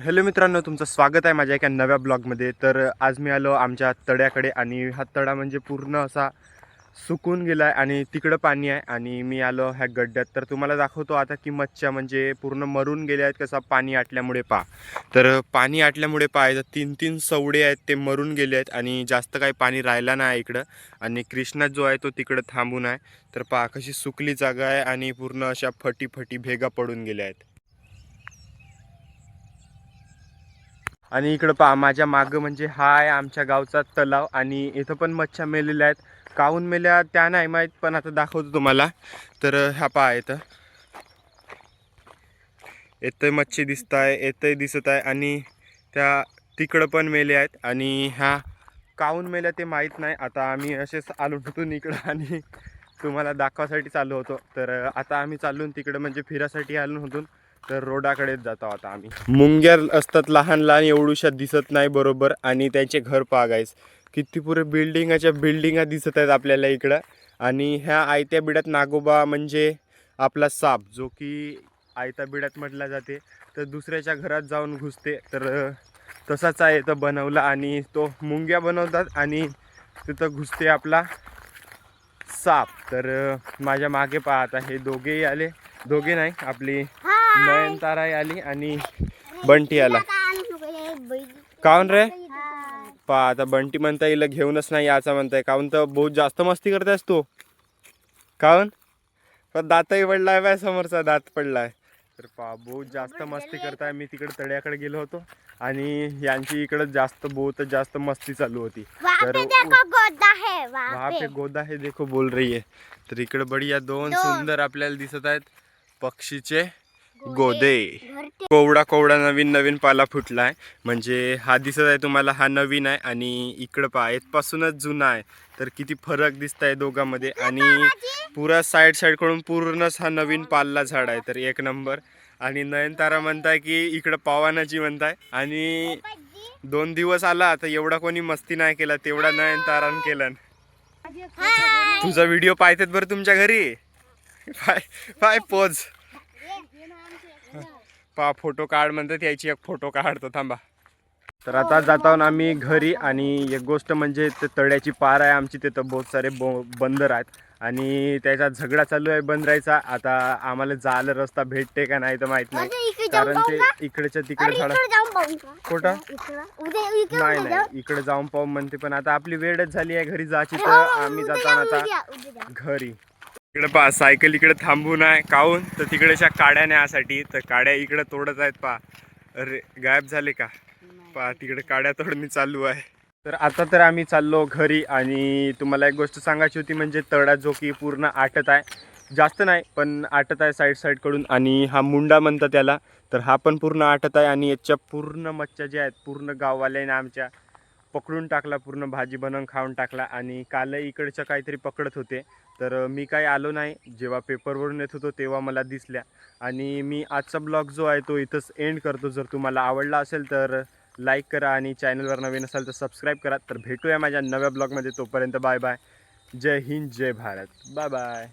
Hello मित्रांनो, तुमचं स्वागत आहे माझ्या एका नव्या ब्लॉगमध्ये। तर आज मी आलो आमच्या तळ्याकडे आणि हा तळा म्हणजे पूर्ण असा सुकून गेला आहे आणि तिकडं पाणी आहे आणि मी आलो ह्या गड्ड्यात। तर तुम्हाला दाखवतो आता की मच्छ्या म्हणजे पूर्ण मरून गेल्या आहेत कसा पाणी आटल्यामुळे तर पाणी आटल्यामुळे तर 3-3 सवडे आहेत ते मरून गेले आहेत आणि जास्त काही पाणी राहिला नाही इकडं। आणि कृष्णा जो आहे तो तिकडं थांबून आहे। तर कशी सुकली जागा आहे आणि पूर्ण अशा फटी भेगा पडून गेल्या आहेत। आणि इकडं माझ्या मागं म्हणजे हा आहे आमच्या गावचा तलाव आणि इथं पण मच्छ्या मेलेल्या आहेत। काहून मेल्या त्या नाही माहीत, पण आता दाखवतो तुम्हाला। तर ह्या येतंय मच्छी दिसत आहे आणि त्या तिकडं पण मेले आहेत आणि ह्या काहून मेल्या ते माहीत नाही। आता आम्ही असेच आलो होतो इकडं आणि तुम्हाला दाखवासाठी चालू होतो। तर आता आम्ही चालून तिकडं म्हणजे फिरासाठी आलो होतो। तर रोडाकडेच जातो आता आम्ही। मुंग्या असतात लहान लहान, एवढूशा दिसत नाही बरोबर आणि त्यांचे घर गाईस किती पुरे बिल्डिंगा दिसत आहेत आपल्याला इकडं। आणि ह्या आयत्या बिड्यात नागोबा म्हणजे आपला साप, जो की आयत्या बिड्यात म्हटला जाते तर दुसऱ्याच्या घरात जाऊन घुसते। तर तसाच आहे इथं बनवला आणि तो मुंग्या बनवतात आणि तिथं घुसते आपला साप। तर माझ्या मागे आता हे दोघेही आले, दोघे नाही आपली नयनताराही आली आणि बंटी आला। काऊन रे आता बंटी म्हणता येईल घेऊनच नाही याचा म्हणताय, काऊन तर बहुत जास्त मस्ती करतायस तू। काऊन पण दातही पडलाय बाय, समोरचा दात पडलाय। तर बहुत जास्त मस्ती करताय। मी तिकडे तळ्याकडे गेलो होतो आणि यांची इकडे बहुत जास्त मस्ती चालू होती। तर वहाँ पे गोदा है देखो बोल रही है। तर इकडे बढिया दोन सुंदर आपल्याला दिसत आहेत पक्षीचे गोदे। कोवडा नवीन पाला फुटलाय, म्हणजे हा दिसत आहे तुम्हाला, हा नवीन आहे आणि इकडं इथपासूनच जुना आहे। तर किती फरक दिसत आहे दोघांमध्ये आणि पुरा साईड कडून पूर्णच हा नवीन पालला झाड आहे। तर एक नंबर। आणि नयनतारा म्हणताय की इकडं पवानाची म्हणताय आणि 2 दिवस आला तर एवढा कोणी मस्ती नाही केला तेवढा नयनतारान केलं। तुझा व्हिडिओ पाहतात बरं तुमच्या घरी। पाय पोज फोटो काढ म्हणतात, यायची एक फोटो काढतो थांबा। तर आता जातो आम्ही घरी आणि एक गोष्ट म्हणजे ते तळ्याची पार आहे आमची, तिथं बहुत सारे बंदर आहेत आणि त्याचा झगडा चालू आहे बंदरायचा। आता आम्हाला जायला रस्ता भेटते का नाही तर माहित नाही, कारण ते इकडच्या तिकडे झाड कुठं नाही इकडे जाऊन पाहू म्हणते, पण आता आपली वेळच झाली आहे घरी जायची। तर आम्ही जातो आता घरी। इकडे सायकल इकडे थांबून आहे, काहून तर तिकडेच्या काड्या न्यासाठी। तर काड्या इकडे तोडत आहेत अरे गायब झाले का तिकडे काड्या तोडणी चालू आहे। तर आता तर आम्ही चाललो घरी आणि तुम्हाला एक गोष्ट सांगायची होती, म्हणजे तळा जो की पूर्ण आटत आहे, जास्त नाही पण आटत आहे साईड कडून। आणि हा मुंडा म्हणतात त्याला, तर हा पण पूर्ण आटत आहे आणि याच्या पूर्ण मच्छ्या ज्या आहेत पूर्ण गाववाल्याने आमच्या पकडून टाकला, पूर्ण भाजी बनवून खाऊन टाकला। आणि काल इकडच्या काहीतरी पकडत होते, तर मी काही आलो नाही। जेव्हा पेपरवरून येत होतो तेव्हा मला दिसल्या। आणि मी आजचा ब्लॉग जो आहे तो इथंच एंड करतो। जर तुम्हाला आवडला असेल तर लाईक करा आणि चॅनलवर नवीन असाल तर सबस्क्राईब करा। तर भेटूया माझ्या नव्या ब्लॉगमध्ये, तोपर्यंत बाय बाय। जय हिंद, जय भारत, बाय बाय।